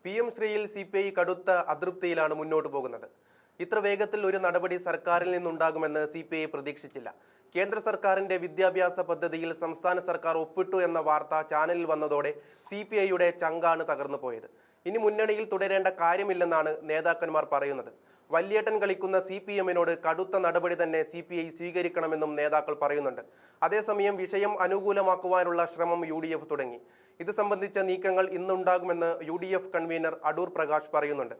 PM ശ്രീയിൽ CPI കടുത്ത അതൃപ്തിയിലാണ് മുന്നോട്ട് പോകുന്നത്. ഇത്ര വേഗത്തിൽ ഒരു നടപടി സർക്കാരിൽ നിന്നുണ്ടാകുമെന്ന് CPI പ്രതീക്ഷിച്ചില്ല. കേന്ദ്ര സർക്കാരിന്റെ വിദ്യാഭ്യാസ പദ്ധതിയിൽ സംസ്ഥാന സർക്കാർ ഒപ്പിട്ടു എന്ന വാർത്ത ചാനലിൽ വന്നതോടെ CPIയുടെ ചങ്കാണ് തകർന്നു പോയത്. ഇനി മുന്നണിയിൽ തുടരേണ്ട കാര്യമില്ലെന്നാണ് നേതാക്കന്മാർ പറയുന്നത്. വല്യേട്ടൻ കളിക്കുന്ന CPMനോട് കടുത്ത നടപടി തന്നെ CPI സ്വീകരിക്കണമെന്നും നേതാക്കൾ പറയുന്നുണ്ട്. അതേസമയം വിഷയം അനുകൂലമാക്കുവാനുള്ള ശ്രമം UDF തുടങ്ങി. ഇത് സംബന്ധിച്ച നീക്കങ്ങൾ ഇന്നുണ്ടാകുമെന്ന് UDF കൺവീനർ അടൂർ പ്രകാശ് പറയുന്നുണ്ട്.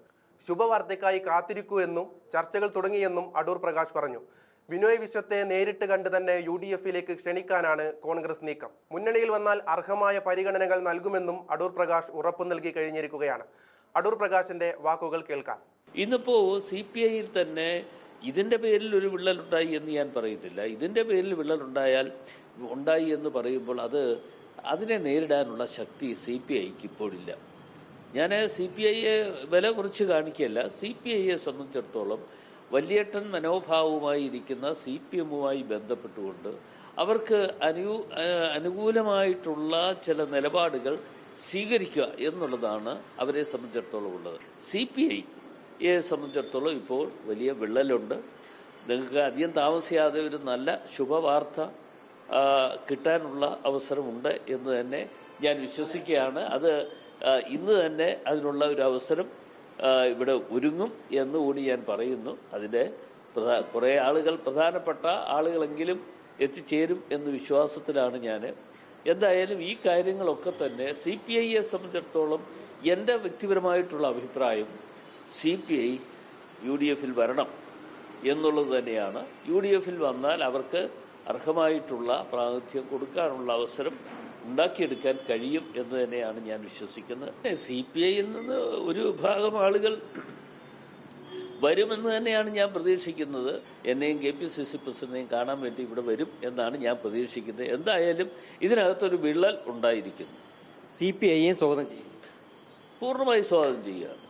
ശുഭവാർത്തയ്ക്കായി കാത്തിരിക്കൂ എന്നും ചർച്ചകൾ തുടങ്ങിയെന്നും അടൂർ പ്രകാശ് പറഞ്ഞു. ബിനോയ് വിശ്വത്തെ നേരിട്ട് കണ്ട് തന്നെ UDFയിലേക്ക് ക്ഷണിക്കാനാണ് കോൺഗ്രസ് നീക്കം. മുന്നണിയിൽ വന്നാൽ അർഹമായ പരിഗണനകൾ നൽകുമെന്നും അടൂർ പ്രകാശ് ഉറപ്പു നൽകി കഴിഞ്ഞിരിക്കുകയാണ്. അടൂർ പ്രകാശിന്റെ വാക്കുകൾ കേൾക്കാം. ഇന്നിപ്പോ CPIയിൽ തന്നെ ഇതിന്റെ പേരിൽ ഒരു വിള്ളലുണ്ടായി എന്ന് ഞാൻ പറയുന്നില്ല. ഇതിന്റെ പേരിൽ ഉണ്ടായി എന്ന് പറയുമ്പോൾ അതിനെ നേരിടാനുള്ള ശക്തി CPIക്ക് ഇപ്പോഴില്ല. ഞാൻ CPIയെ വില കുറച്ച് കാണിക്കുകയല്ല. CPIയെ സംബന്ധിച്ചിടത്തോളം വല്യേട്ടൻ മനോഭാവവുമായി ഇരിക്കുന്ന CPMുമായി ബന്ധപ്പെട്ടുകൊണ്ട് അവർക്ക് അനുകൂലമായിട്ടുള്ള ചില നിലപാടുകൾ സ്വീകരിക്കുക എന്നുള്ളതാണ് അവരെ സംബന്ധിച്ചിടത്തോളം ഉള്ളത്. CPIയെ സംബന്ധിച്ചിടത്തോളം ഇപ്പോൾ വലിയ വിള്ളലുണ്ട്. നിങ്ങൾക്ക് അധികം താമസിയാതെ ഒരു നല്ല ശുഭവാർത്ത കിട്ടാനുള്ള അവസരമുണ്ട് എന്ന് തന്നെ ഞാൻ വിശ്വസിക്കുകയാണ്. അത് ഇന്ന് തന്നെ അതിനുള്ള ഒരു അവസരം ഇവിടെ ഒരുങ്ങും എന്നുകൂടി ഞാൻ പറയുന്നു. അതിൻ്റെ കുറേ ആളുകൾ, പ്രധാനപ്പെട്ട ആളുകളെങ്കിലും എത്തിച്ചേരും എന്ന വിശ്വാസത്തിലാണ് ഞാൻ. എന്തായാലും ഈ കാര്യങ്ങളൊക്കെ തന്നെ CPIയെ സംബന്ധിച്ചിടത്തോളം എൻ്റെ വ്യക്തിപരമായിട്ടുള്ള അഭിപ്രായം CPI UDFയിൽ വരണം എന്നുള്ളത് തന്നെയാണ്. UDFയിൽ വന്നാൽ അവർക്ക് അർഹമായിട്ടുള്ള പ്രാതിനിധ്യം കൊടുക്കാനുള്ള അവസരം ഉണ്ടാക്കിയെടുക്കാൻ കഴിയും എന്ന് തന്നെയാണ് ഞാൻ വിശ്വസിക്കുന്നത്. CPIയിൽ നിന്ന് ഒരു വിഭാഗം ആളുകൾ വരുമെന്ന് തന്നെയാണ് ഞാൻ പ്രതീക്ഷിക്കുന്നത്. എന്നെയും KPCC പ്രസിഡന്റിനെയും കാണാൻ വേണ്ടി ഇവിടെ വരും എന്നാണ് ഞാൻ പ്രതീക്ഷിക്കുന്നത്. എന്തായാലും ഇതിനകത്തൊരു വിള്ളൽ ഉണ്ടായിരിക്കുന്നു. CPIയെ സ്വാഗതം ചെയ്യും. പൂർണ്ണമായി സ്വാഗതം ചെയ്യുകയാണ്.